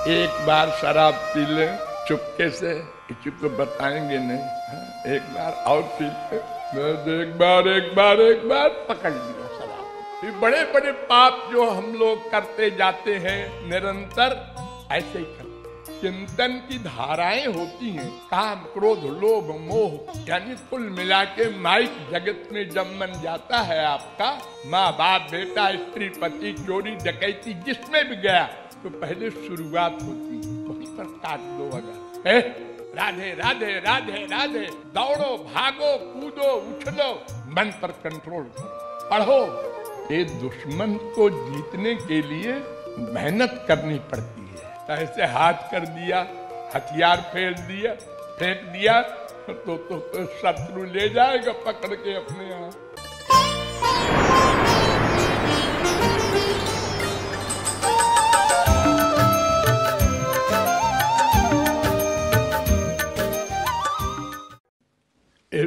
एक बार शराब पी ले चुपके से, किसी को बताएंगे नहीं। एक बार और पी ले, एक बार पकड़ लिया शराब। ये बड़े बड़े पाप जो हम लोग करते जाते हैं निरंतर, ऐसे ही करते। चिंतन की धाराएं होती हैं, काम क्रोध लोभ मोह, यानी कुल मिला के माइक जगत में जब मन जाता है आपका, माँ बाप बेटा स्त्री पति चोरी डकैती जिसमें भी गया, तो पहले शुरुआत होती है वहीं पर काट दो। अगर राधे राधे राधे राधे, दौड़ो भागो कूदो उछलो, मन पर कंट्रोल करो, पढ़ो। ये दुश्मन को जीतने के लिए मेहनत करनी पड़ती है। ऐसे हाथ कर दिया, हथियार फेंक दिया तो शत्रु ले जाएगा पकड़ के अपने यहाँ।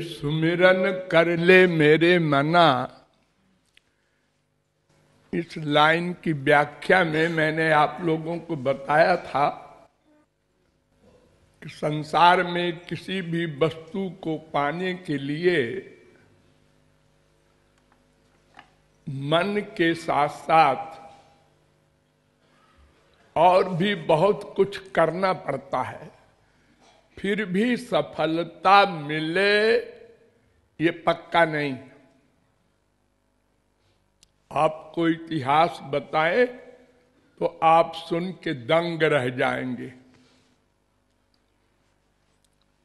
सुमिरन कर ले मेरे मना, इस लाइन की व्याख्या में मैंने आप लोगों को बताया था कि संसार में किसी भी वस्तु को पाने के लिए मन के साथ साथ और भी बहुत कुछ करना पड़ता है, फिर भी सफलता मिले ये पक्का नहीं। आपको इतिहास बताए तो आप सुन के दंग रह जाएंगे।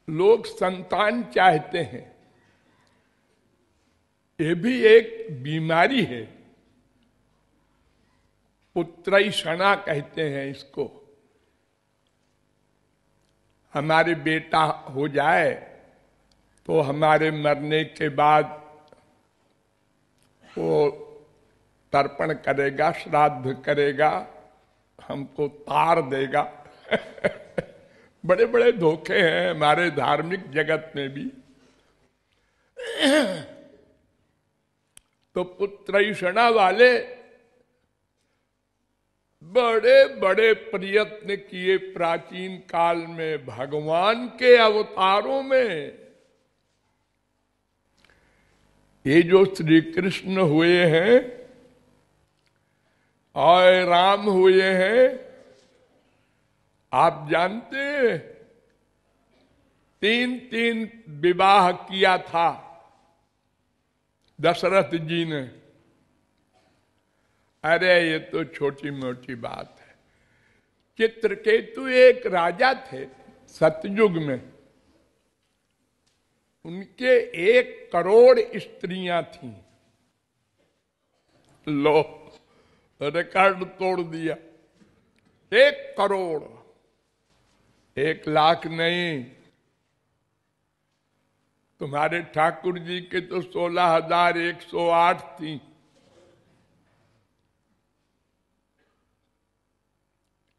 लोग संतान चाहते हैं, ये भी एक बीमारी है, पुत्रैषणा कहते हैं इसको। हमारे बेटा हो जाए तो हमारे मरने के बाद वो तर्पण करेगा, श्राद्ध करेगा, हमको तार देगा। बड़े बड़े धोखे हैं हमारे धार्मिक जगत में भी। तो पुत्रैषणा वाले बड़े बड़े प्रयत्न किए प्राचीन काल में, भगवान के अवतारों में। ये जो श्री कृष्ण हुए हैं और राम हुए हैं, आप जानते हैं 3 विवाह किया था दशरथ जी ने। अरे ये तो छोटी मोटी बात है। चित्रकेतु एक राजा थे सतयुग में, उनके 1 करोड़ स्त्रियां थीं। लो रिकॉर्ड तोड़ दिया। 1 करोड़, 1 लाख नहीं। तुम्हारे ठाकुर जी के तो 16,108 थी।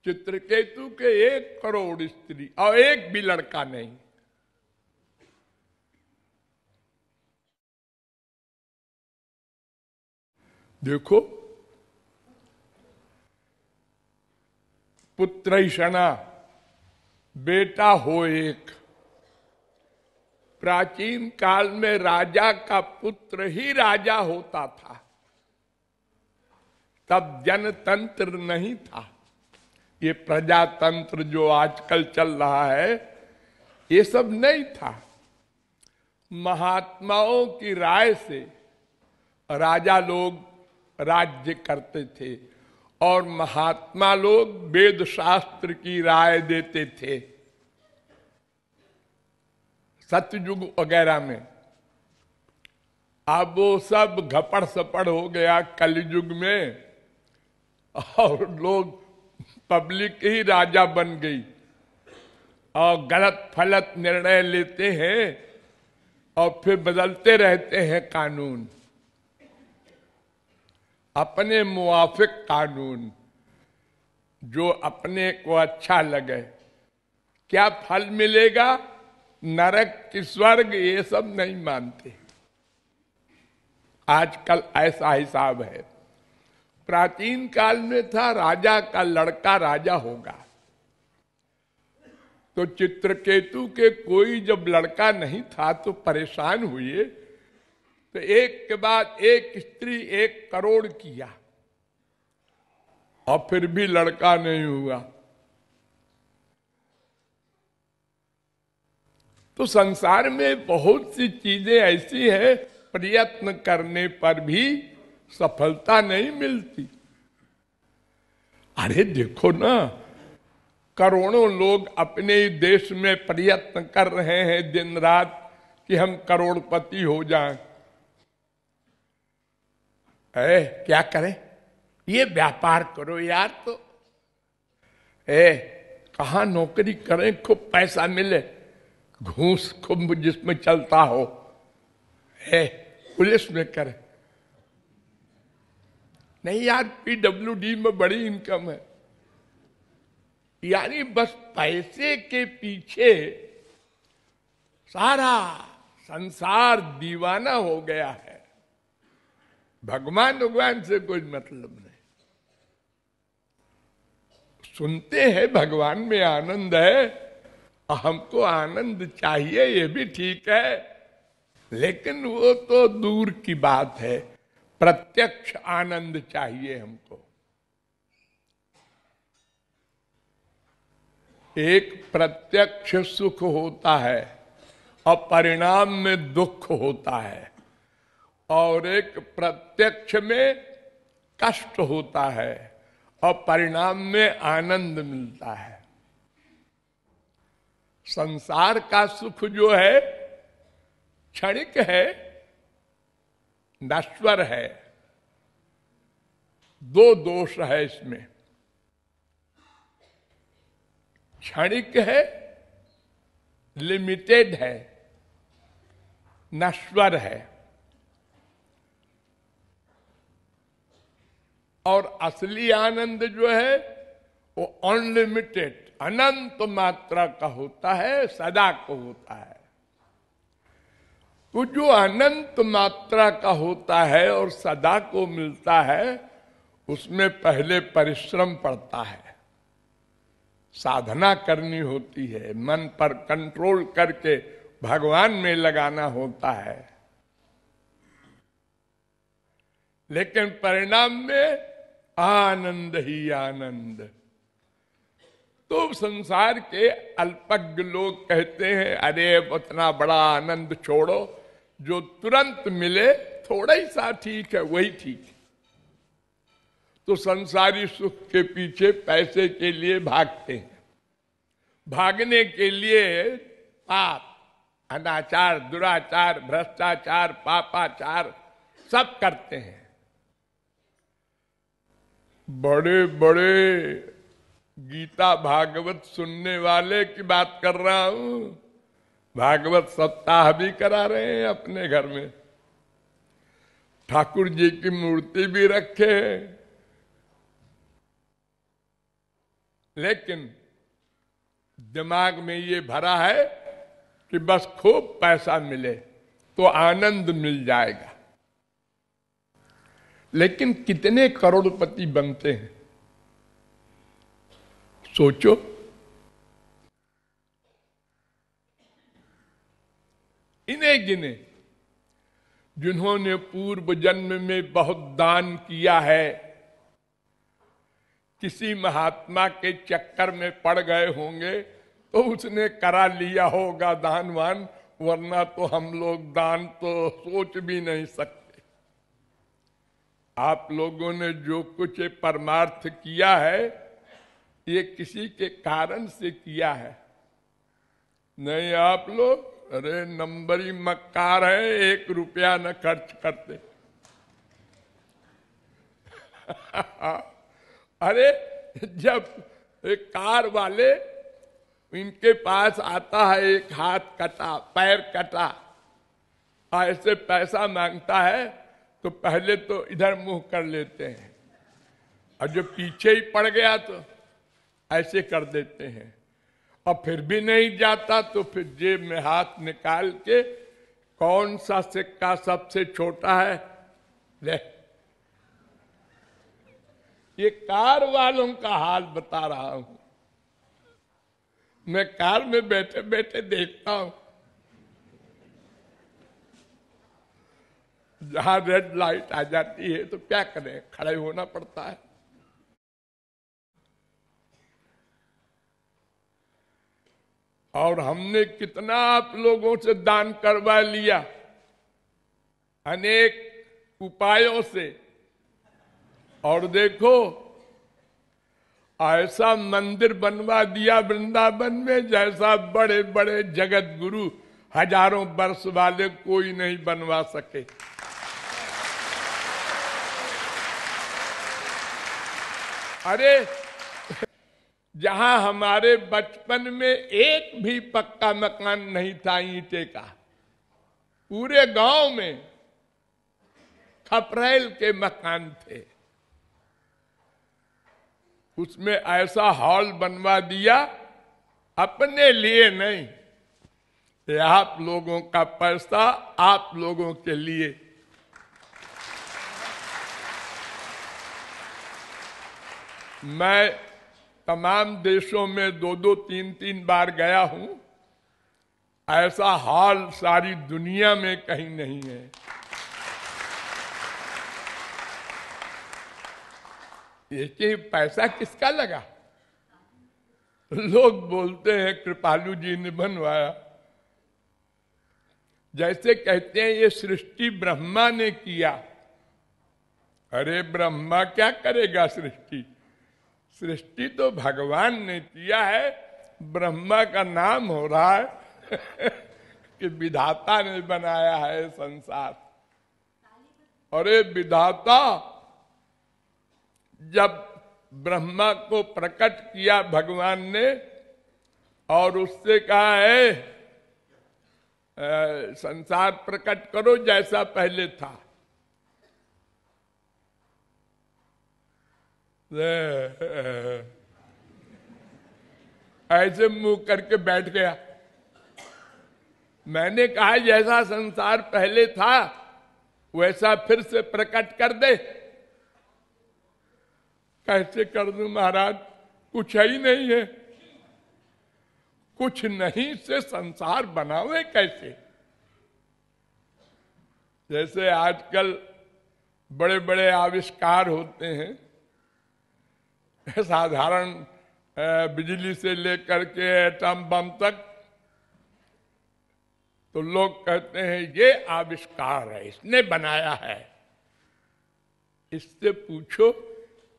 चित्रकेतु के 1 करोड़ स्त्री और 1 भी लड़का नहीं। देखो, पुत्रैषणा, बेटा हो 1। प्राचीन काल में राजा का पुत्र ही राजा होता था, तब जनतंत्र नहीं था। ये प्रजातंत्र जो आजकल चल रहा है, ये सब नहीं था। महात्माओं की राय से राजा लोग राज्य करते थे और महात्मा लोग वेद शास्त्र की राय देते थे। सतयुग वगैरह में। अब वो सब घपड़ सपड़ हो गया कलयुग में, और लोग पब्लिक ही राजा बन गई और गलत फलत निर्णय लेते हैं और फिर बदलते रहते हैं कानून, अपने मुआफिक कानून, जो अपने को अच्छा लगे। क्या फल मिलेगा, नरक की स्वर्ग, ये सब नहीं मानते। आजकल ऐसा हिसाब है। प्राचीन काल में था राजा का लड़का राजा होगा, तो चित्रकेतु के कोई जब लड़का नहीं था तो परेशान हुए, तो एक के बाद एक स्त्री 1 करोड़ किया और फिर भी लड़का नहीं हुआ। तो संसार में बहुत सी चीजें ऐसी हैं, प्रयत्न करने पर भी सफलता नहीं मिलती। अरे देखो ना, करोड़ों लोग अपने ही देश में प्रयत्न कर रहे हैं दिन रात कि हम करोड़पति हो जाएं। क्या करें? ये व्यापार करो यार। तो कहाँ नौकरी करें खूब पैसा मिले, घूस खूब जिसमें चलता हो, पुलिस में करें। नहीं यार, PWD में बड़ी इनकम है। यानी बस पैसे के पीछे सारा संसार दीवाना हो गया है। भगवान से कोई मतलब नहीं। सुनते हैं भगवान में आनंद है, हमको आनंद चाहिए, ये भी ठीक है, लेकिन वो तो दूर की बात है। प्रत्यक्ष आनंद चाहिए हमको। एक प्रत्यक्ष सुख होता है और परिणाम में दुख होता है, और एक प्रत्यक्ष में कष्ट होता है और परिणाम में आनंद मिलता है। संसार का सुख जो है क्षणिक है, नश्वर है। 2 दोष है इसमें। क्षणिक है, लिमिटेड है, नश्वर है। और असली आनंद जो है वो अनलिमिटेड, अनंत मात्रा का होता है, सदा को होता है। तो जो अनंत मात्रा का होता है और सदा को मिलता है, उसमें पहले परिश्रम पड़ता है, साधना करनी होती है, मन पर कंट्रोल करके भगवान में लगाना होता है। लेकिन परिणाम में आनंद ही आनंद। तो संसार के अल्पज्ञ लोग कहते हैं, अरे उतना बड़ा आनंद छोड़ो, जो तुरंत मिले थोड़ा ही सा ठीक है, वही ठीक है। तो संसारी सुख के पीछे पैसे के लिए भागते हैं। भागने के लिए पाप, अनाचार, दुराचार, भ्रष्टाचार, पापाचार सब करते हैं। बड़े बड़े गीता भागवत सुनने वाले की बात कर रहा हूं। भागवत सप्ताह भी करा रहे हैं अपने घर में, ठाकुर जी की मूर्ति भी रखे हैं, लेकिन दिमाग में ये भरा है कि बस खूब पैसा मिले तो आनंद मिल जाएगा। लेकिन कितने करोड़पति बनते हैं सोचो। इन्हें गिने जिन्होंने पूर्व जन्म में बहुत दान किया है, किसी महात्मा के चक्कर में पड़ गए होंगे तो उसने करा लिया होगा दानवान, वरना तो हम लोग दान तो सोच भी नहीं सकते। आप लोगों ने जो कुछ परमार्थ किया है, ये किसी के कारण से किया है। नहीं आप लोग अरे नंबरी मक्कार है, 1 रुपया न खर्च करते। अरे जब एक कार वाले इनके पास आता है, एक हाथ कटा, पैर कटा, ऐसे पैसा मांगता है, तो पहले तो इधर मुंह कर लेते हैं, और जो पीछे ही पड़ गया तो ऐसे कर देते हैं, और फिर भी नहीं जाता तो फिर जेब में हाथ निकाल के कौन सा सिक्का सबसे छोटा है ले। ये कार वालों का हाल बता रहा हूं। मैं कार में बैठे बैठे देखता हूं, जहां रेड लाइट आ जाती है तो क्या करें, खड़े होना पड़ता है। और हमने कितना आप लोगों से दान करवा लिया, अनेक उपायों से, और देखो ऐसा मंदिर बनवा दिया वृंदावन में जैसा बड़े बड़े जगत गुरु हजारों वर्ष वाले कोई नहीं बनवा सके। अरे जहां हमारे बचपन में एक भी पक्का मकान नहीं था ईंटे का, पूरे गांव में खपरेल के मकान थे, उसमें ऐसा हॉल बनवा दिया, अपने लिए नहीं, ये आप लोगों का पैसा, आप लोगों के लिए। मैं तमाम देशों में 2-2, 3-3 बार गया हूं, ऐसा हॉल सारी दुनिया में कहीं नहीं है। ये कि पैसा किसका लगा? लोग बोलते हैं कृपालु जी ने बनवाया, जैसे कहते हैं ये सृष्टि ब्रह्मा ने किया। अरे ब्रह्मा क्या करेगा सृष्टि? सृष्टि तो भगवान ने किया है, ब्रह्मा का नाम हो रहा है कि विधाता ने बनाया है संसार। अरे विधाता जब ब्रह्मा को प्रकट किया भगवान ने और उससे कहा है संसार प्रकट करो जैसा पहले था, ऐसे मुंह करके बैठ गया। मैंने कहा जैसा संसार पहले था वैसा फिर से प्रकट कर दे। कैसे कर दूं महाराज, कुछ ही नहीं है, कुछ नहीं से संसार बनावे कैसे? जैसे आजकल बड़े बड़े आविष्कार होते हैं, साधारण बिजली से लेकर के एटम बम तक, तो लोग कहते हैं ये आविष्कार है, इसने बनाया है। इससे पूछो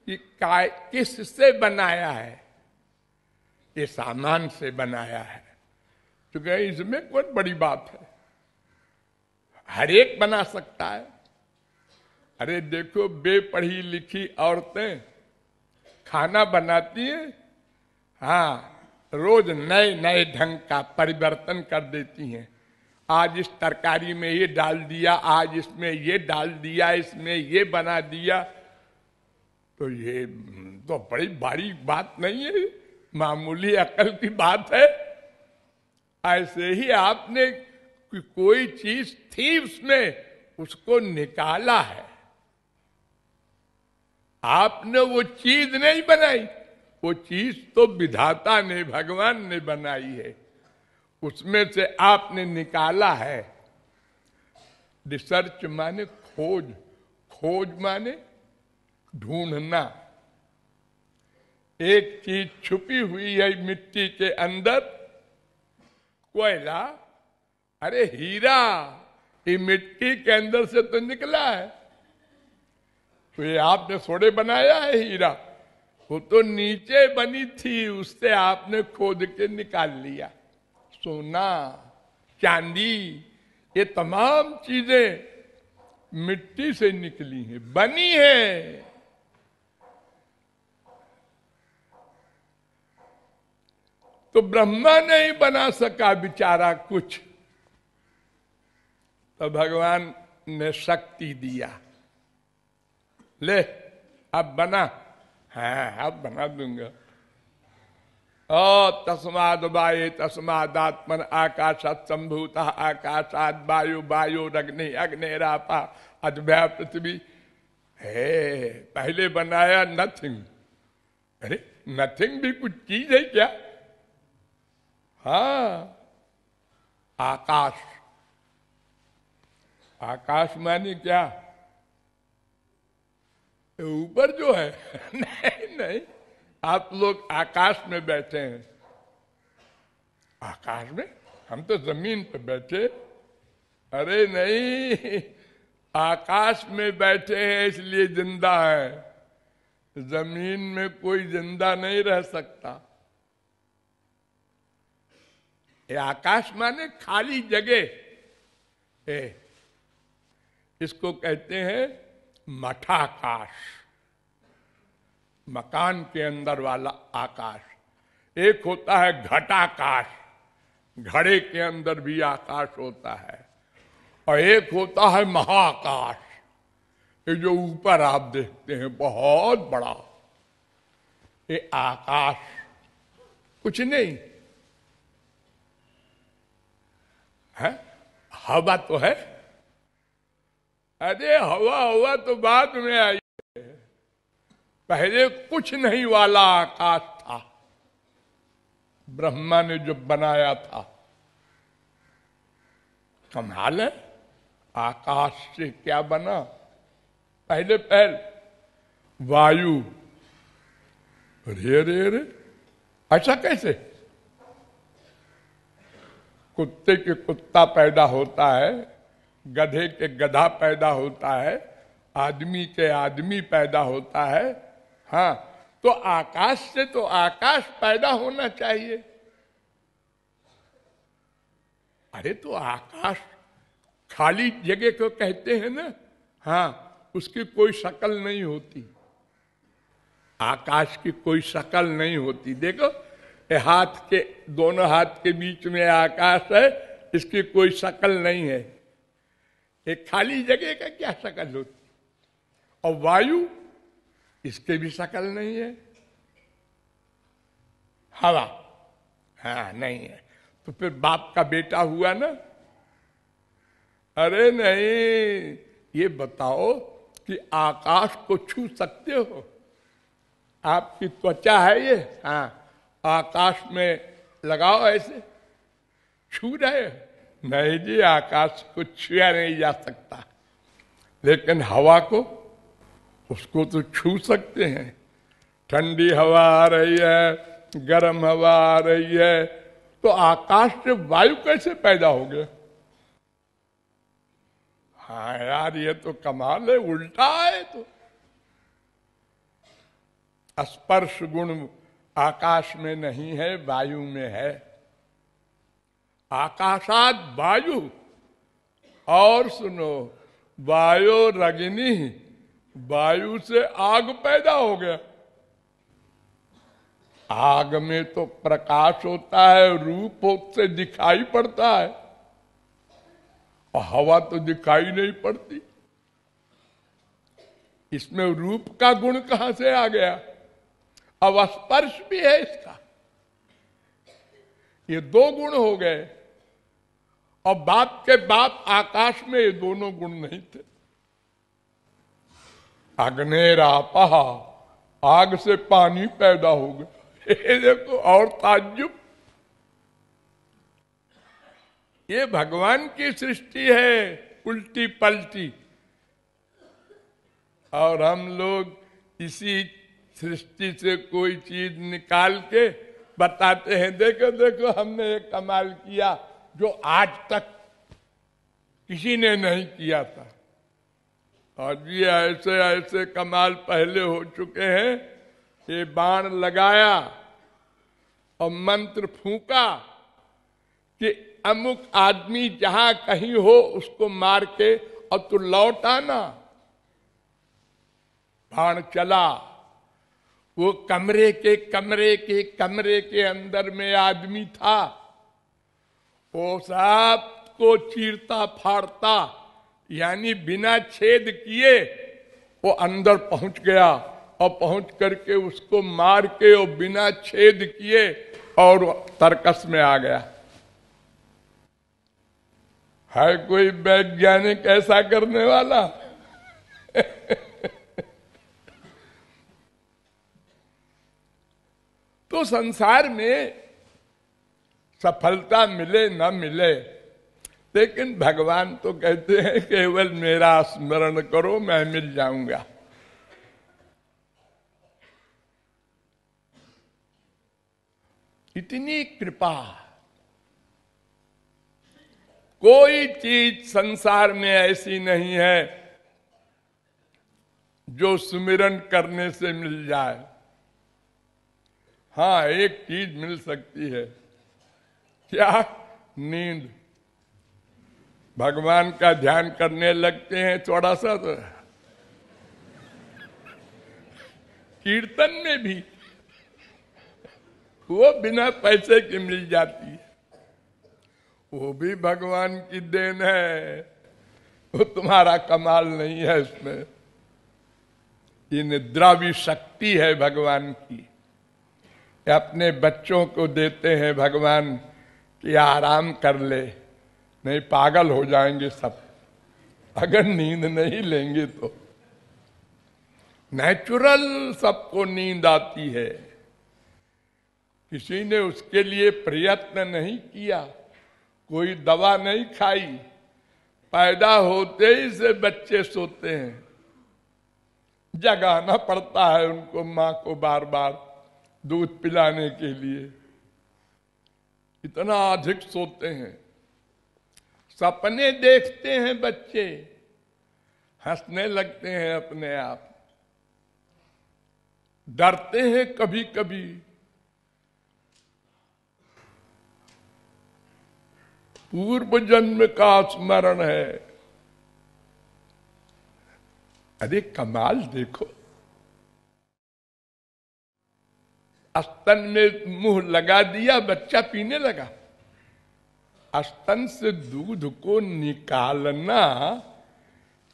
कि किससे बनाया है? ये सामान से बनाया है, तो क्या इसमें कोई बड़ी बात है? हर एक बना सकता है। अरे देखो बेपढ़ी लिखी औरतें खाना बनाती हैं, हाँ, रोज नए नए ढंग का परिवर्तन कर देती हैं। आज इस तरकारी में ये डाल दिया, आज इसमें ये डाल दिया, इसमें ये बना दिया, तो ये तो बड़ी बारीक बात नहीं है, मामूली अकल की बात है। ऐसे ही आपने कोई चीज थी उसमें, उसको निकाला है, आपने वो चीज नहीं बनाई, वो चीज तो विधाता ने, भगवान ने बनाई है, उसमें से आपने निकाला है। रिसर्च माने खोज, खोज माने ढूंढना। एक चीज छुपी हुई है मिट्टी के अंदर, कोयला, अरे हीरा, ये मिट्टी के अंदर से तो निकला है, तो ये आपने थोड़े बनाया है हीरा, वो तो नीचे बनी थी, उससे आपने खोद के निकाल लिया। सोना, चांदी, ये तमाम चीजें मिट्टी से निकली हैं, बनी है। तो ब्रह्मा नहीं बना सका बेचारा कुछ, तो भगवान ने शक्ति दिया, ले अब बना, हाँ अब बना दूंगा। तस्माद वाये तस्मादात्मन आकाशात् संभूतः आकाशात् वायु वायोरग्नि अग्निरापा अद्भ्या पृथ्वी। है पहले बनाया नथिंग। अरे नथिंग भी कुछ चीज है क्या? हाँ, आकाश। आकाश माने क्या? ऊपर जो है नहीं नहीं, आप लोग आकाश में बैठे हैं। आकाश में? हम तो जमीन पे बैठे। अरे नहीं, आकाश में बैठे हैं इसलिए जिंदा है। जमीन में कोई जिंदा नहीं रह सकता। ये आकाश माने खाली जगह है। इसको कहते हैं मठाकाश, मकान के अंदर वाला आकाश। एक होता है घटाकाश, घड़े के अंदर भी आकाश होता है। और एक होता है महाकाश, ये जो ऊपर आप देखते हैं बहुत बड़ा। ये आकाश कुछ नहीं है। हवा तो है। अरे हवा हवा तो बाद में आई है। पहले कुछ नहीं वाला आकाश था, ब्रह्मा ने जो बनाया था। कमाल है। आकाश से क्या बना? पहले वायु। रे रे रे, ऐसा कैसे? कुत्ते के कुत्ता पैदा होता है, गधे के गधा पैदा होता है, आदमी के आदमी पैदा होता है। हाँ, तो आकाश से तो आकाश पैदा होना चाहिए। अरे तो आकाश खाली जगह को कहते हैं ना। हाँ, उसकी कोई शक्ल नहीं होती। आकाश की कोई शक्ल नहीं होती। देखो, हाथ के दोनों हाथ के बीच में आकाश है, इसकी कोई शक्ल नहीं है। एक खाली जगह का क्या शक्ल होती? और वायु, इसके भी शक्ल नहीं है। हवा, हाँ नहीं है। तो फिर बाप का बेटा हुआ ना? अरे नहीं, ये बताओ कि आकाश को छू सकते हो? आपकी त्वचा है ये, हाँ, आकाश में लगाओ ऐसे, छू रहे? नहीं जी, आकाश को छुआ नहीं जा सकता। लेकिन हवा को, उसको तो छू सकते हैं। ठंडी हवा आ रही है, गर्म हवा आ रही है, तो आकाश से वायु कैसे पैदा हो गया? हाँ यार, ये तो कमाल है, उल्टा है। तो स्पर्श गुण आकाश में नहीं है, वायु में है। आकाशात वायु। और सुनो, वायु रगिनी, वायु से आग पैदा हो गया। आग में तो प्रकाश होता है, रूप से दिखाई पड़ता है, और हवा तो दिखाई नहीं पड़ती। इसमें रूप का गुण कहां से आ गया? अब स्पर्श भी है इसका। ये दो गुण हो गए। और बाप के बाप आकाश में ये दोनों गुण नहीं थे। अग्नेरापा, आग से पानी पैदा हो गया। ये देखो, और ताज्जुब, ये भगवान की सृष्टि है उल्टी पलटी। और हम लोग इसी सृष्टि से कोई चीज निकाल के बताते हैं, देखो देखो हमने ये कमाल किया जो आज तक किसी ने नहीं किया था। और ये ऐसे ऐसे कमाल पहले हो चुके हैं। ये बाण लगाया और मंत्र फूंका कि अमुक आदमी जहां कहीं हो उसको मार के और तू लौट आना। बाण चला, वो कमरे के अंदर में आदमी था। वो सब को चीरता फाड़ता, यानी बिना छेद किए वो अंदर पहुंच गया। और पहुंच करके उसको मार के और बिना छेद किए और तर्कस में आ गया। है कोई वैज्ञानिक ऐसा करने वाला? तो संसार में सफलता मिले न मिले, लेकिन भगवान तो कहते हैं केवल मेरा स्मरण करो, मैं मिल जाऊंगा। इतनी कृपा, कोई चीज संसार में ऐसी नहीं है जो सुमिरन करने से मिल जाए। हाँ, एक चीज मिल सकती है, क्या? नींद। भगवान का ध्यान करने लगते हैं थोड़ा सा तो कीर्तन में भी वो बिना पैसे की मिल जाती है, वो भी भगवान की देन है, वो तुम्हारा कमाल नहीं है उसमें। ये निद्रा भी शक्ति है भगवान की। अपने बच्चों को देते हैं भगवान कि आराम कर ले, नहीं पागल हो जाएंगे सब अगर नींद नहीं लेंगे तो। नेचुरल सबको नींद आती है, किसी ने उसके लिए प्रयत्न नहीं किया, कोई दवा नहीं खाई, पैदा होते ही से बच्चे सोते हैं, जगाना पड़ता है उनको, माँ को बार बार दूध पिलाने के लिए, इतना अधिक सोते हैं। सपने देखते हैं बच्चे, हंसने लगते हैं अपने आप, डरते हैं कभी कभी, पूर्व जन्म का स्मरण है। अरे कमाल देखो, स्तन में मुंह लगा दिया, बच्चा पीने लगा। स्तन से दूध को निकालना,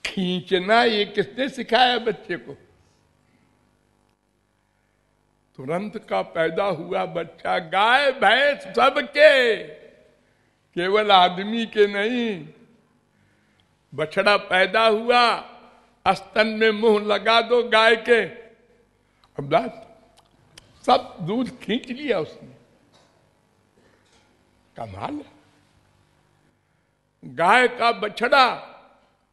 खींचना, ये किसने सिखाया बच्चे को? तुरंत का पैदा हुआ बच्चा, गाय भैंस सबके, केवल आदमी के नहीं। बछड़ा पैदा हुआ, स्तन में मुंह लगा दो गाय के, अब सब दूध खींच लिया उसने। कमाल है। गाय का बछड़ा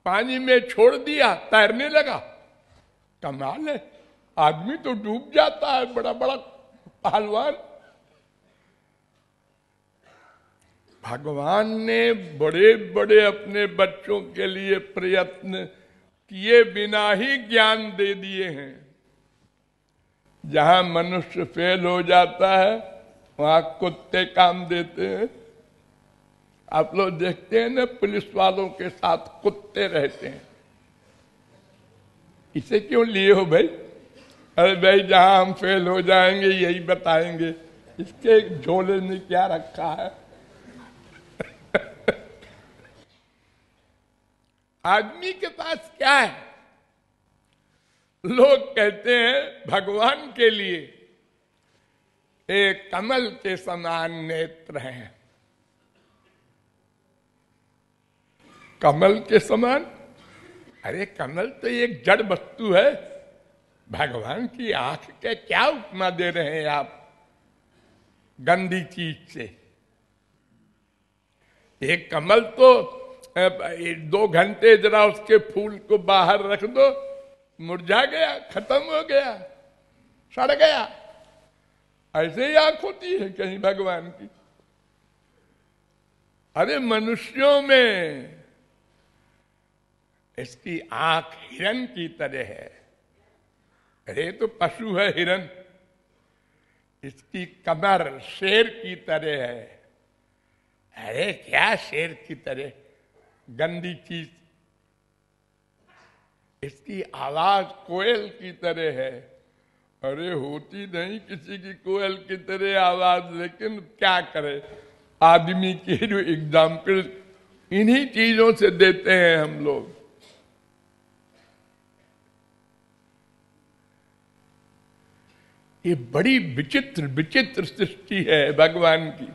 पानी में छोड़ दिया, तैरने लगा, कमाल है। आदमी तो डूब जाता है, बड़ा बड़ा पहलवान। भगवान ने बड़े बड़े अपने बच्चों के लिए प्रयत्न किए बिना ही ज्ञान दे दिए हैं। जहां मनुष्य फेल हो जाता है वहां कुत्ते काम देते हैं। आप लोग देखते हैं ना, पुलिस वालों के साथ कुत्ते रहते हैं। इसे क्यों लिए हो भाई? अरे भाई जहां हम फेल हो जाएंगे यही बताएंगे, इसके झोले में क्या रखा है। आदमी के पास क्या है? लोग कहते हैं भगवान के लिए एक कमल के समान नेत्र हैं। कमल के समान? अरे कमल तो एक जड़ वस्तु है, भगवान की आंख के क्या उपमा दे रहे हैं आप गंदी चीज से? एक कमल तो 2 घंटे जरा उसके फूल को बाहर रख दो, मुरझा गया, खत्म हो गया, सड़ गया। ऐसे ही आंख होती है कहीं भगवान की? अरे मनुष्यों में इसकी आंख हिरन की तरह है। अरे तो पशु है हिरन, इसकी कमर शेर की तरह है। अरे क्या शेर की तरह, गंदी चीज। इसकी आवाज कोयल की तरह है। अरे होती नहीं किसी की कोयल की तरह आवाज, लेकिन क्या करे, आदमी की जो एग्जाम्पल इन्हीं चीजों से देते हैं हम लोग। ये बड़ी विचित्र विचित्र सृष्टि है भगवान की।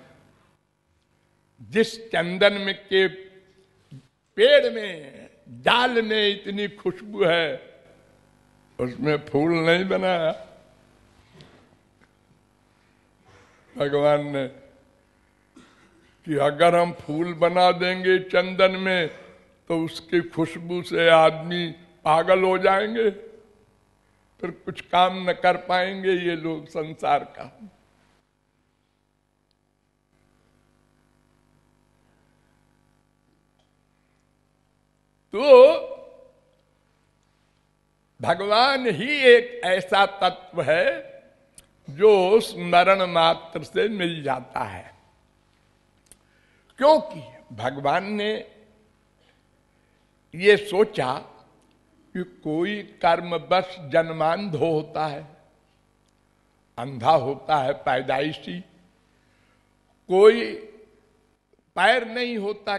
जिस चंदन में के पेड़ में, डाल में इतनी खुशबू है, उसमें फूल नहीं बनाया भगवान ने। कि अगर हम फूल बना देंगे चंदन में तो उसकी खुशबू से आदमी पागल हो जाएंगे, फिर कुछ काम न कर पाएंगे ये लोग संसार का। तो भगवान ही एक ऐसा तत्व है जो स्मरण मात्र से मिल जाता है, क्योंकि भगवान ने ये सोचा कि कोई कर्म बस जन्मांध होता है, अंधा होता है पैदाइशी, कोई पैर नहीं होता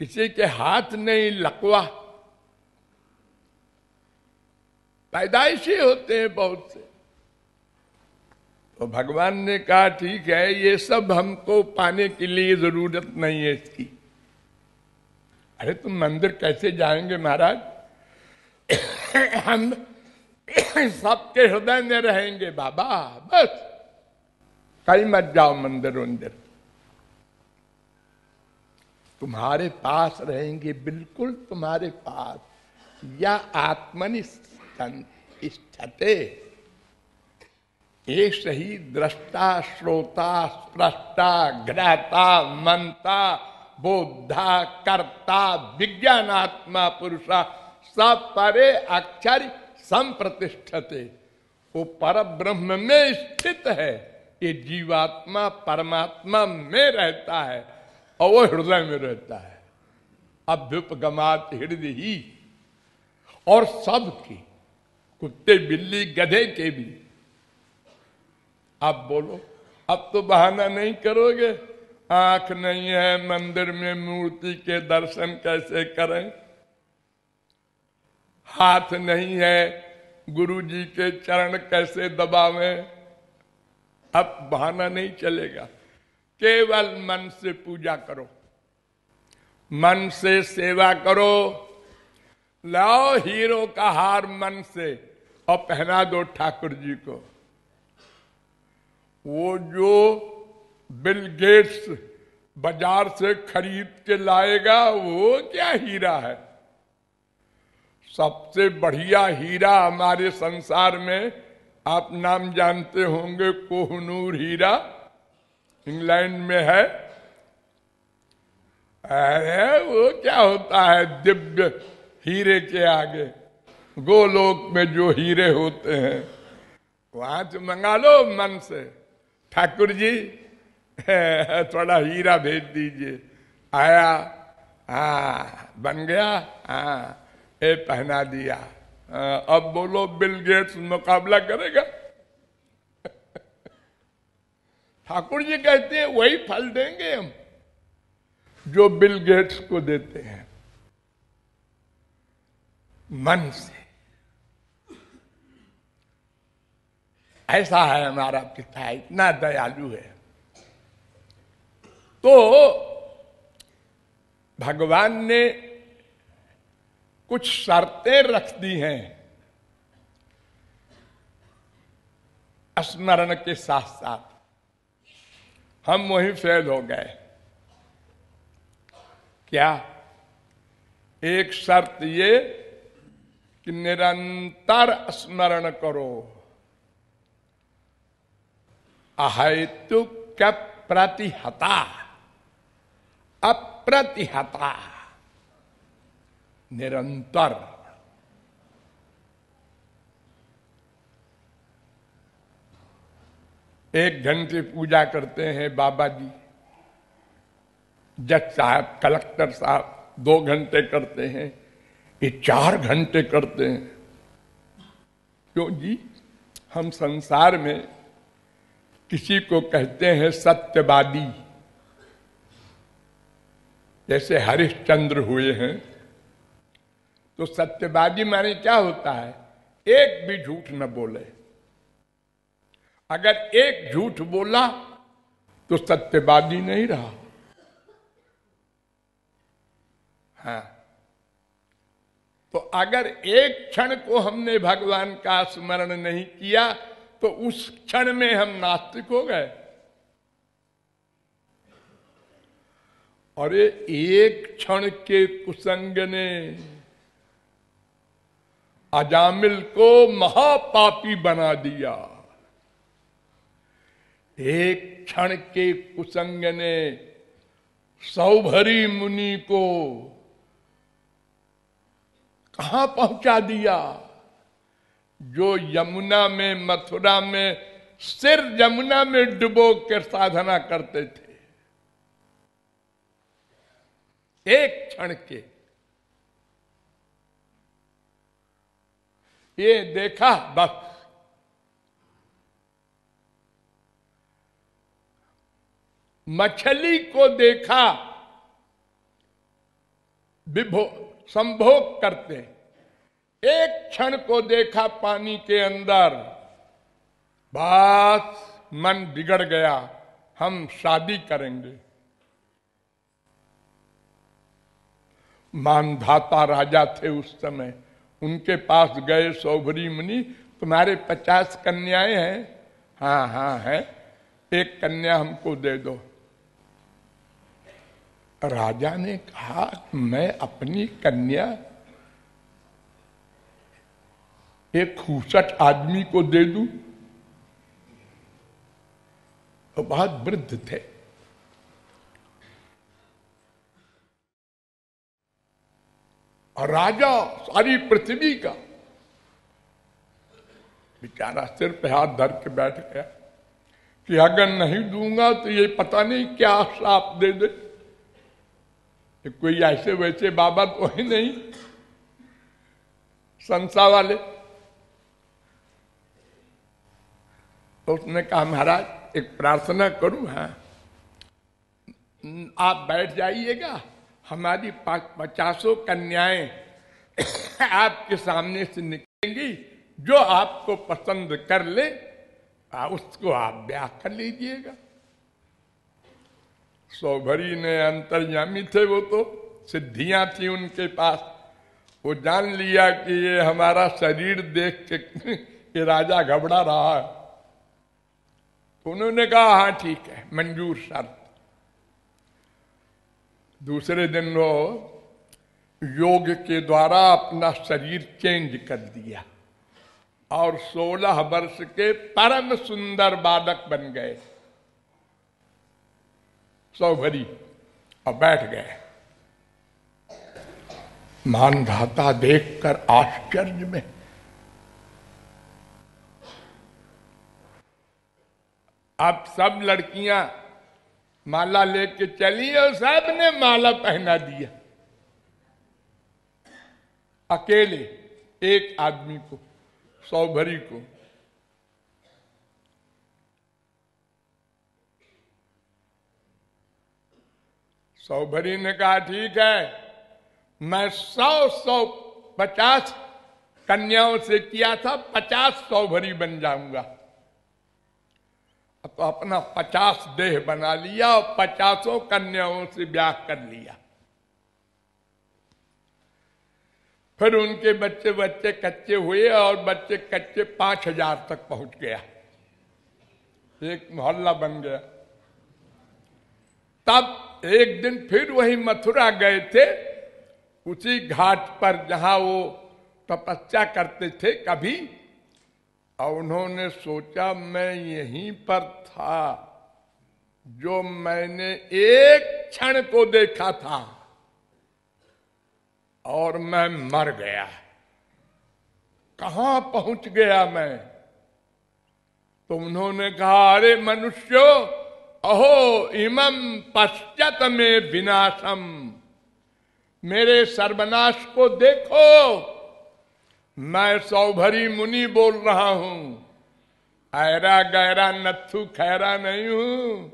किसी के हाथ नहीं लकवा, पैदाइशी होते हैं बहुत से। तो भगवान ने कहा ठीक है, ये सब हमको पाने के लिए जरूरत नहीं है इसकी। अरे तुम मंदिर कैसे जाएंगे महाराज? हम सबके हृदय में रहेंगे बाबा, बस कहीं मत जाओ मंदिर वंदिर, तुम्हारे पास रहेंगे, बिल्कुल तुम्हारे पास। या आत्मनि स्थिते एक सही दृष्टा श्रोता स्प्रष्टा ग्राता मनता बोधा कर्ता विज्ञानात्मा पुरुषा सब परे अक्षर संप्रतिष्ठते। वो पर ब्रह्म में स्थित है, ये जीवात्मा परमात्मा में रहता है और वो हृदय में रहता है। अभ्युपगमात हृदय ही, और सबकी, कुत्ते बिल्ली गधे के भी। अब बोलो, अब तो बहाना नहीं करोगे, आंख नहीं है मंदिर में मूर्ति के दर्शन कैसे करें, हाथ नहीं है गुरु जी के चरण कैसे दबावें। अब बहाना नहीं चलेगा, केवल मन से पूजा करो, मन से सेवा करो। लाओ हीरो का हार मन से और पहना दो ठाकुर जी को। वो जो बिल गेट्स बाजार से खरीद के लाएगा वो क्या हीरा है? सबसे बढ़िया हीरा हमारे संसार में आप नाम जानते होंगे, कोहनूर हीरा इंग्लैंड में है। अरे वो क्या होता है दिव्य हीरे के आगे, गोलोक में जो हीरे होते हैं वहां से मंगा लो मन से, ठाकुर जी थोड़ा हीरा भेज दीजिए। आया, हाँ बन गया, हाँ ये पहना दिया। अब बोलो बिल गेट्स मुकाबला करेगा? ठाकुर जी कहते हैं वही फल देंगे हम जो बिल गेट्स को देते हैं, मन से। ऐसा है हमारा पिता, इतना दयालु है। तो भगवान ने कुछ शर्तें रख दी हैं स्मरण के साथ साथ, हम वही फेल हो गए। क्या? एक शर्त ये कि निरंतर स्मरण करो, अहेतुक प्रतिहता अप्रतिहता, निरंतर। एक घंटे पूजा करते हैं बाबा जी, जज साहब कलेक्टर साहब 2 घंटे करते हैं, ये 4 घंटे करते हैं। क्यों जी? हम संसार में किसी को कहते हैं सत्यवादी, जैसे हरिश्चंद्र हुए हैं। तो सत्यवादी माने क्या होता है? एक भी झूठ न बोले। अगर एक झूठ बोला तो सत्यवादी नहीं रहा। हाँ, तो अगर एक क्षण को हमने भगवान का स्मरण नहीं किया तो उस क्षण में हम नास्तिक हो गए। और ये एक क्षण के कुसंग ने अजामिल को महापापी बना दिया। एक क्षण के कुसंग ने सौभरी मुनि को कहां पहुंचा दिया? जो यमुना में, मथुरा में सिर यमुना में डुबो कर साधना करते थे, एक क्षण के। ये देखा बस, मछली को देखा संभोग करते, एक क्षण को देखा पानी के अंदर, बस मन बिगड़ गया, हम शादी करेंगे। मानधाता राजा थे उस समय, उनके पास गए सौभरी मुनि, तुम्हारे 50 कन्याएं हैं? हाँ हाँ है, एक कन्या हमको दे दो। राजा ने कहा मैं अपनी कन्या एक खूसट आदमी को दे दूं? तो बहुत वृद्ध थे। और राजा सारी पृथ्वी का, बेचारा सिर पे हाथ धर के बैठ गया कि अगर नहीं दूंगा तो ये पता नहीं क्या श्राप दे दे। कोई ऐसे वैसे बाबा तो ही नहीं, संसा वाले। तो उसने कहा महाराज एक प्रार्थना करूं? हाँ, आप बैठ जाइएगा, हमारी 50 कन्याएं आपके सामने से निकलेंगी, जो आपको पसंद कर ले उसको आप ब्याह कर लीजिएगा। सौभरी ने, अंतर्यामी थे वो, तो सिद्धियां थी उनके पास, वो जान लिया कि ये हमारा शरीर देख के ये राजा घबरा रहा है। तो उन्होंने कहा हाँ ठीक है, मंजूर शर्त। दूसरे दिन वो योग के द्वारा अपना शरीर चेंज कर दिया और 16 वर्ष के परम सुंदर बालक बन गए सौभरी, और बैठ गए। मानधाता देखकर आश्चर्य में, अब सब लड़कियां माला लेके चली और सब ने माला पहना दिया, अकेले एक आदमी को, सौभरी को। सौभरी ने कहा ठीक है, मैं 150 कन्याओं से किया था, 50 सौभरी बन जाऊंगा। तो अपना 50 देह बना लिया और 50 कन्याओं से ब्याह कर लिया। फिर उनके बच्चे बच्चे कच्चे हुए और बच्चे कच्चे 5000 तक पहुंच गया, एक मोहल्ला बन गया। तब एक दिन फिर वही मथुरा गए थे, उसी घाट पर जहां वो तपस्या करते थे कभी, और उन्होंने सोचा मैं यहीं पर था जो मैंने एक क्षण को देखा था और मैं मर गया, कहां पहुंच गया मैं? तो उन्होंने कहा अरे मनुष्यो, अहो इमं पश्चात में विनाशम, मेरे सर्वनाश को देखो, मैं सौभरी मुनि बोल रहा हूं, ऐरा गहरा नत्थु खैरा नहीं हूं।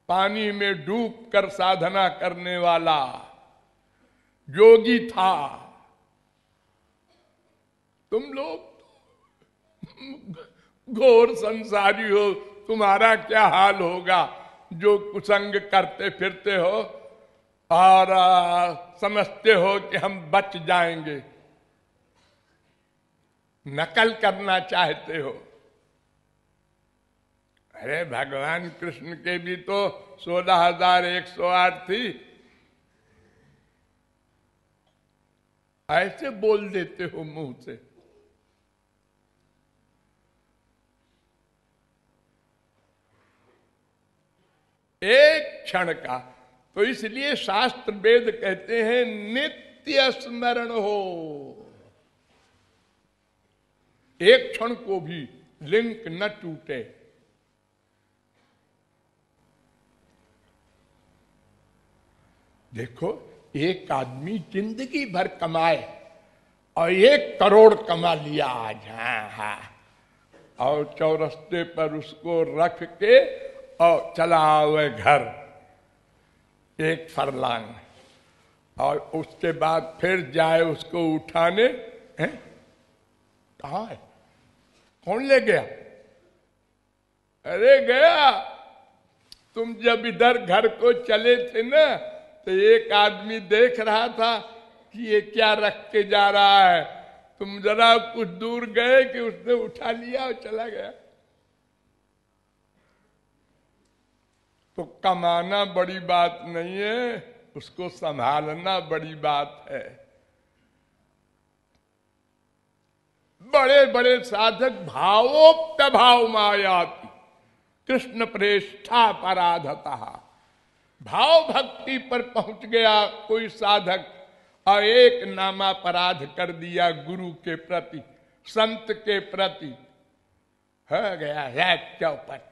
पानी में डूब कर साधना करने वाला योगी था। तुम लोग घोर संसारी हो, तुम्हारा क्या हाल होगा जो कुसंग करते फिरते हो और समझते हो कि हम बच जाएंगे, नकल करना चाहते हो। अरे भगवान कृष्ण के भी तो 16,108 थी। ऐसे बोल देते हो मुंह से। एक क्षण का। तो इसलिए शास्त्र वेद कहते हैं नित्य स्मरण हो। एक क्षण को भी लिंक न टूटे। देखो, एक आदमी जिंदगी भर कमाए और 1 करोड़ कमा लिया आज, हाँ हाँ, और चौरस्ते पर उसको रख के और चला आवे घर 1 फरलांग, और उसके बाद फिर जाए उसको उठाने। हैं? कहाँ है? कौन ले गया? अरे गया। तुम जब इधर घर को चले थे ना, तो एक आदमी देख रहा था कि ये क्या रख के जा रहा है। तुम जरा कुछ दूर गए कि उसने उठा लिया और चला गया। तो कमाना बड़ी बात नहीं है, उसको संभालना बड़ी बात है। बड़े बड़े साधक भावोप्यभाव मायाति कृष्ण प्रेष्ठा पराधता। भाव भक्ति पर पहुंच गया कोई साधक और एक नामापराध कर दिया गुरु के प्रति, संत के प्रति, हो गया है चौपट।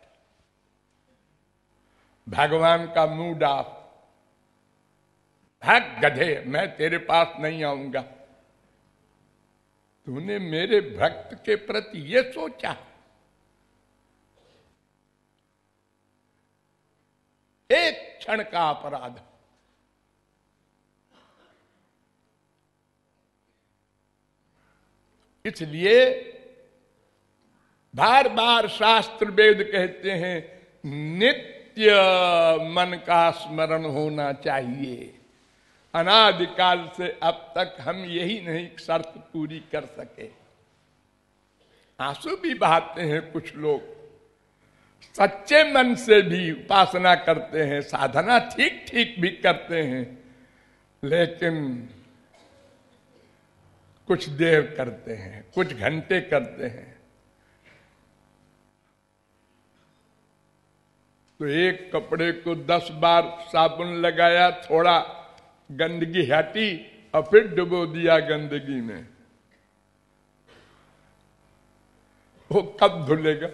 भगवान का मुंह डाफ, भाग गधे, मैं तेरे पास नहीं आऊंगा। तूने मेरे भक्त के प्रति ये सोचा? एक क्षण का अपराध। इसलिए बार बार शास्त्र वेद कहते हैं नित्य मन का स्मरण होना चाहिए। अनादिकाल से अब तक हम यही नहीं शर्त पूरी कर सके। आंसू भी बहाते हैं कुछ लोग, सच्चे मन से भी उपासना करते हैं, साधना ठीक ठीक भी करते हैं, लेकिन कुछ देर करते हैं, कुछ घंटे करते हैं। तो एक कपड़े को 10 बार साबुन लगाया, थोड़ा गंदगी हटी और फिर डुबो दिया गंदगी में, वो कब धुलेगा?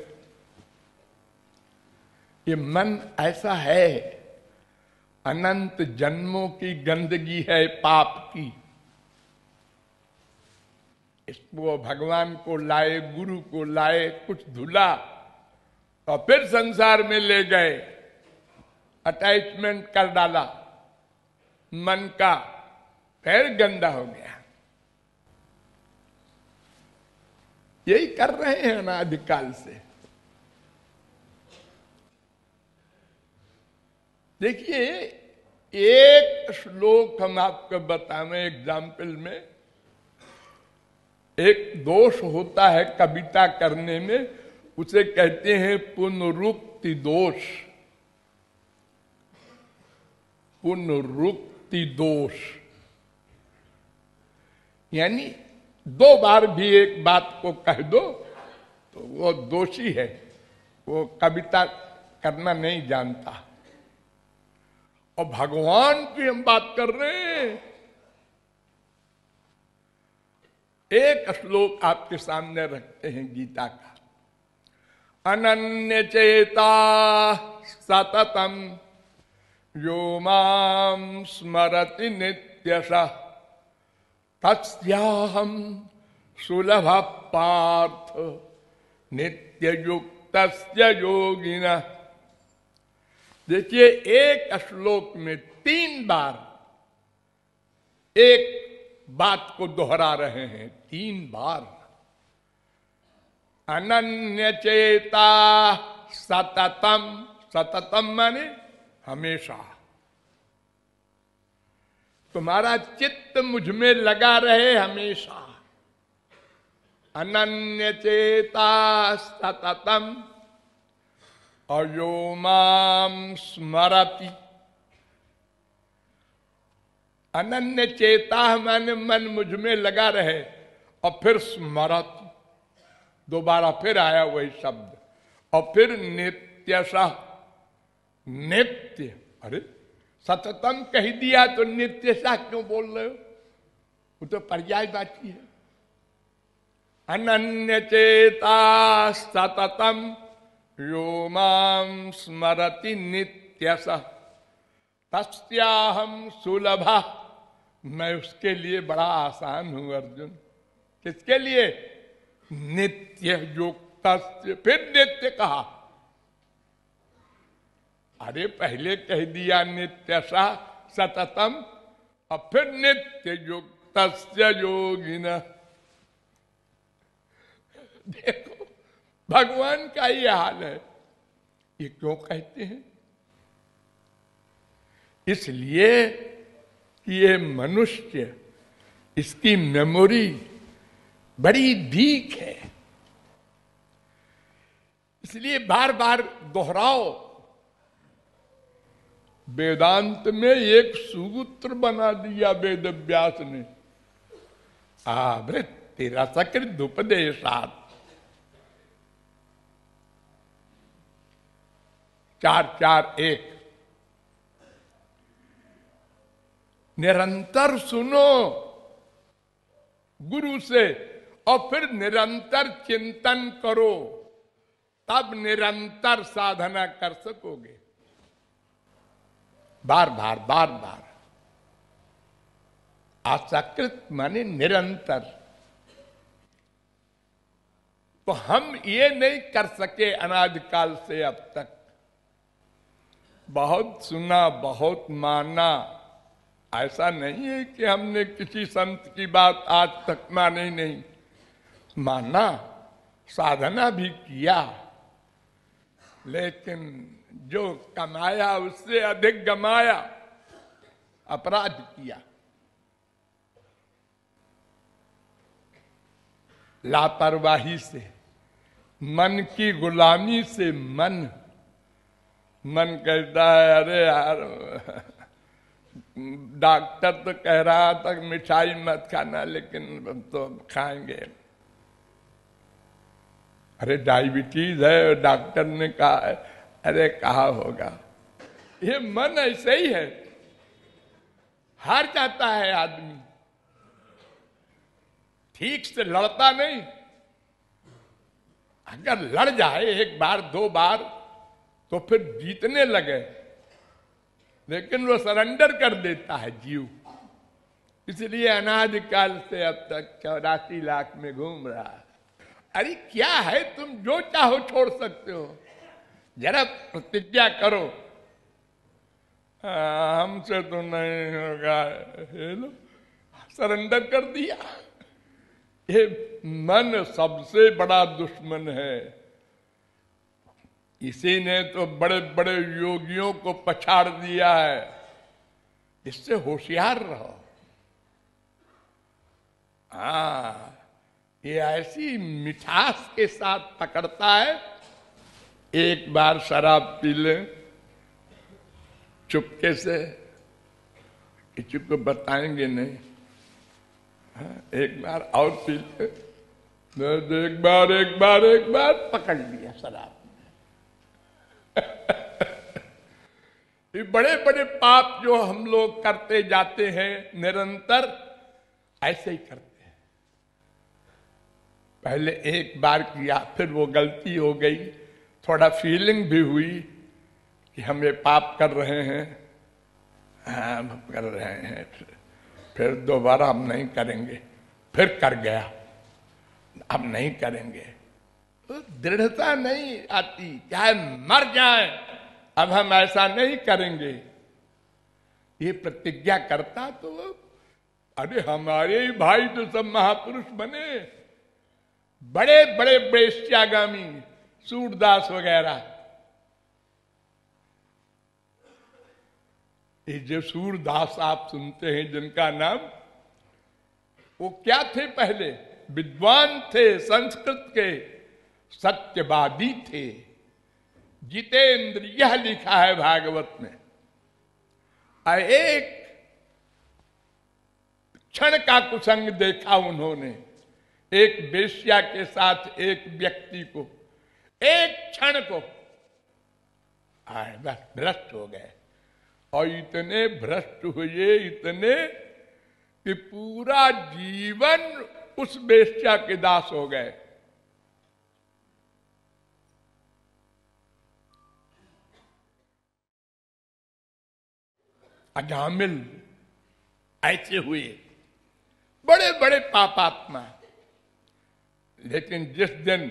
ये मन ऐसा है, अनंत जन्मों की गंदगी है पाप की। इसको भगवान को लाए, गुरु को लाए, कुछ धुला और फिर संसार में ले गए, अटैचमेंट कर डाला मन का, फिर गंदा हो गया। यही कर रहे हैं अनादिकाल से। देखिए, एक श्लोक हम आपको बताएं एग्जाम्पल में। एक दोष होता है कविता करने में, उसे कहते हैं पुनरुक्ति दोष। पुनरुक्ति दोष यानी 2 बार भी एक बात को कह दो तो वो दोषी है, वो कविता करना नहीं जानता। और भगवान की हम बात कर रहे हैं। एक श्लोक आपके सामने रखते हैं गीता का। अनन्य चेता सततम यो मां स्मरति नित्यशः तस्याहं सुलभ पार्थ नित्य युक्तस्य योगिनः। देखिए, एक श्लोक में 3 बार एक बात को दोहरा रहे हैं, 3 बार। अनन्य चेता सततम, सततम माने हमेशा। तुम्हारा चित्त मुझ में लगा रहे हमेशा। अनन्य चेता सततम अयो माम स्मरति, अनन्य चेता माने मन मुझ में लगा रहे, और फिर स्मरति, दोबारा फिर आया वही शब्द, और फिर नित्यशः, नित्य, अरे सततम कह दिया तो नित्यशः क्यों बोल रहे हो, वो तो पर्यायवाची है। अनन्य चेता सततम यो मां स्मरति नित्यशः तस्याहम सुलभा, मैं उसके लिए बड़ा आसान हूं अर्जुन। किसके लिए? नित्य युक्त, फिर नित्य कहा। अरे पहले कह दिया नित्यशः सततम, और फिर नित्य युक्त योगिन। देखो भगवान का ये हाल है। ये क्यों कहते हैं? इसलिए कि ये मनुष्य, इसकी मेमोरी बड़ी वीक है, इसलिए बार बार दोहराओ। वेदांत में एक सूत्र बना दिया वेद व्यास ने, आवृत्ति रसकृत उपदेशात्, 4-4-1। निरंतर सुनो गुरु से, और फिर निरंतर चिंतन करो, तब निरंतर साधना कर सकोगे। बार बार बार बार। असकृत माने निरंतर। तो हम ये नहीं कर सके अनादिकाल से अब तक। बहुत सुना, बहुत माना, ऐसा नहीं है कि हमने किसी संत की बात आज तक मानी नहीं। माना, साधना भी किया, लेकिन जो कमाया उससे अधिक गमाया, अपराध किया। लापरवाही से, मन की गुलामी से मन कहता है अरे यार, डॉक्टर तो कह रहा था मिठाई मत खाना, लेकिन तो खाएंगे। अरे डायबिटीज है, डॉक्टर ने कहा है, अरे कहा होगा। ये मन ऐसे ही है, हार जाता है आदमी, ठीक से लड़ता नहीं। अगर लड़ जाए एक बार दो बार तो फिर जीतने लगे, लेकिन वो सरेंडर कर देता है जीव। इसलिए अनादिकाल से अब तक 84 लाख में घूम रहा है। अरे क्या है, तुम जो चाहो छोड़ सकते हो, जरा प्रतिज्ञा करो। हमसे तो नहीं होगा, ये लो सरेंडर कर दिया। ये मन सबसे बड़ा दुश्मन है। इसी ने तो बड़े बड़े योगियों को पछाड़ दिया है। इससे होशियार रहो। ये ऐसी मिठास के साथ पकड़ता है। एक बार शराब पी ले चुपके से, किसी को बताएंगे नहीं। एक बार और पी ले, एक बार पकड़ लिया शराब। ये बड़े बड़े पाप जो हम लोग करते जाते हैं निरंतर, ऐसे ही करते हैं। पहले एक बार किया, फिर वो गलती हो गई, थोड़ा फीलिंग भी हुई कि हम ये पाप कर रहे हैं। हम कर रहे हैं, फिर दोबारा हम नहीं करेंगे। फिर कर गया, अब नहीं करेंगे। तो दृढ़ता नहीं आती, चाहे मर जाए, अब हम ऐसा नहीं करेंगे। ये प्रतिज्ञा करता तो अरे हमारे ही भाई तो सब महापुरुष बने, बड़े बड़े वैश्यागामी, सूरदास वगैरह। ये जो सूरदास आप सुनते हैं जिनका नाम, वो क्या थे? पहले विद्वान थे, संस्कृत के सत्यवादी थे, जितेंद्र, यह लिखा है भागवत में। एक क्षण का कुसंग देखा उन्होंने, एक वेश्या के साथ एक व्यक्ति को, एक क्षण को, बस भ्रष्ट हो गए। और इतने भ्रष्ट हुए, इतने कि पूरा जीवन उस वेश्या के दास हो गए। अजामिल ऐसे हुए बड़े बड़े पापात्मा। लेकिन जिस दिन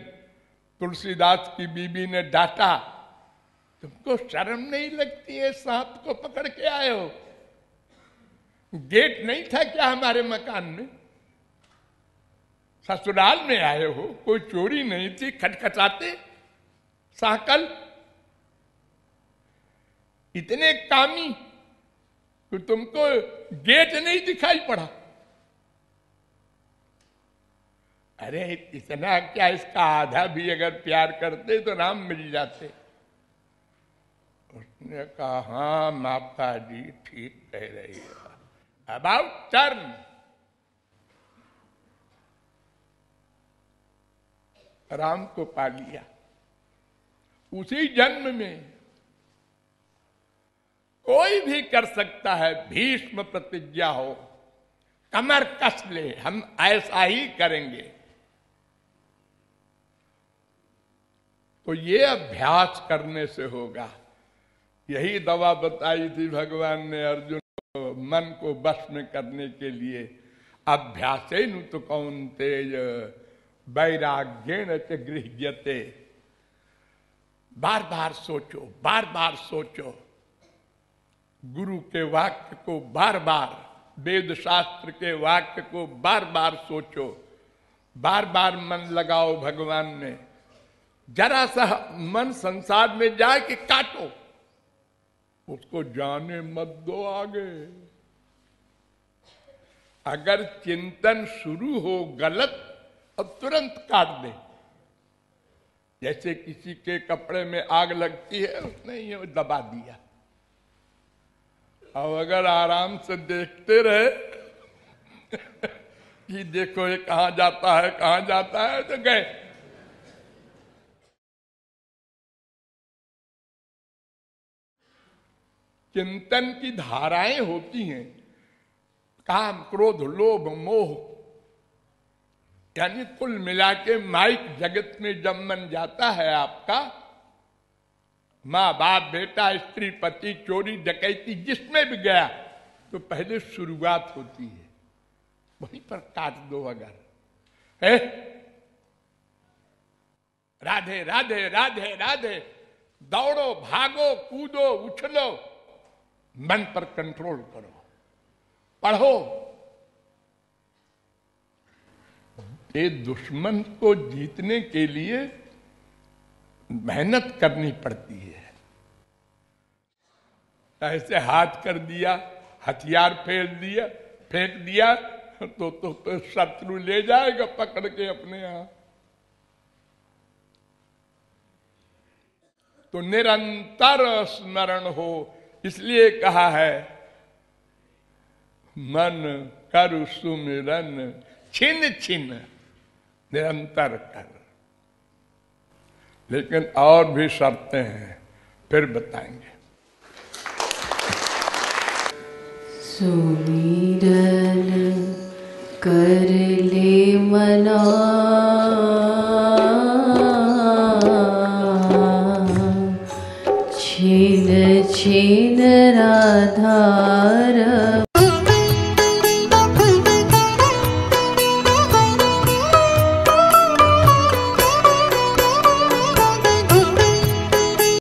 तुलसीदास की बीबी ने डांटा, तुमको शर्म नहीं लगती है, सांप को पकड़ के आए हो? गेट नहीं था क्या हमारे मकान में? ससुराल में आए हो, कोई चोरी नहीं थी, खटखटाते साकल। इतने कामी तो तुमको गेट नहीं दिखाई पड़ा? अरे इतना क्या, इसका आधा भी अगर प्यार करते तो राम मिल जाते। उसने कहा, हाँ माता जी ठीक कह रही है, अबाउट टर्न। राम को पा लिया उसी जन्म में। कोई भी कर सकता है, भीष्म प्रतिज्ञा हो, कमर कस ले, हम ऐसा ही करेंगे। तो ये अभ्यास करने से होगा। यही दवा बताई थी भगवान ने अर्जुन को मन को वश में करने के लिए। अभ्यासेन तु कौन्तेय वैराग्येन च गृह्यते। बार बार सोचो, बार बार सोचो, गुरु के वाक्य को बार बार, वेद शास्त्र के वाक्य को बार बार सोचो, बार बार मन लगाओ भगवान में। जरा सा मन संसार में जाए कि काटो, उसको जाने मत दो आगे। अगर चिंतन शुरू हो गलत, अब तुरंत काट दे। जैसे किसी के कपड़े में आग लगती है, उसने ये दबा दिया। और अगर आराम से देखते रहे कि देखो ये कहां जाता है, कहां जाता है, तो गए। चिंतन की धाराएं होती हैं, काम, क्रोध, लोभ, मोह, यानी कुल मिला के माइक जगत में जब मन जाता है आपका, माँ बाप, बेटा, स्त्री, पति, चोरी, डकैती, जिसमें भी गया, तो पहले शुरुआत होती है। वहीं पर काट दो अगर है। राधे राधे राधे राधे, दौड़ो, भागो, कूदो, उछलो, मन पर कंट्रोल करो, पढ़ो। ये दुश्मन को जीतने के लिए मेहनत करनी पड़ती है। ऐसे हाथ कर दिया, हथियार फेंक दिया तो शत्रु ले जाएगा पकड़ के अपने यहां। तो निरंतर स्मरण हो, इसलिए कहा है मन करु सुमिरन छिन छिन निरंतर कर। लेकिन और भी शर्तें हैं, फिर बताएंगे। सुमिरन कर ले मना, छिन छिन राधा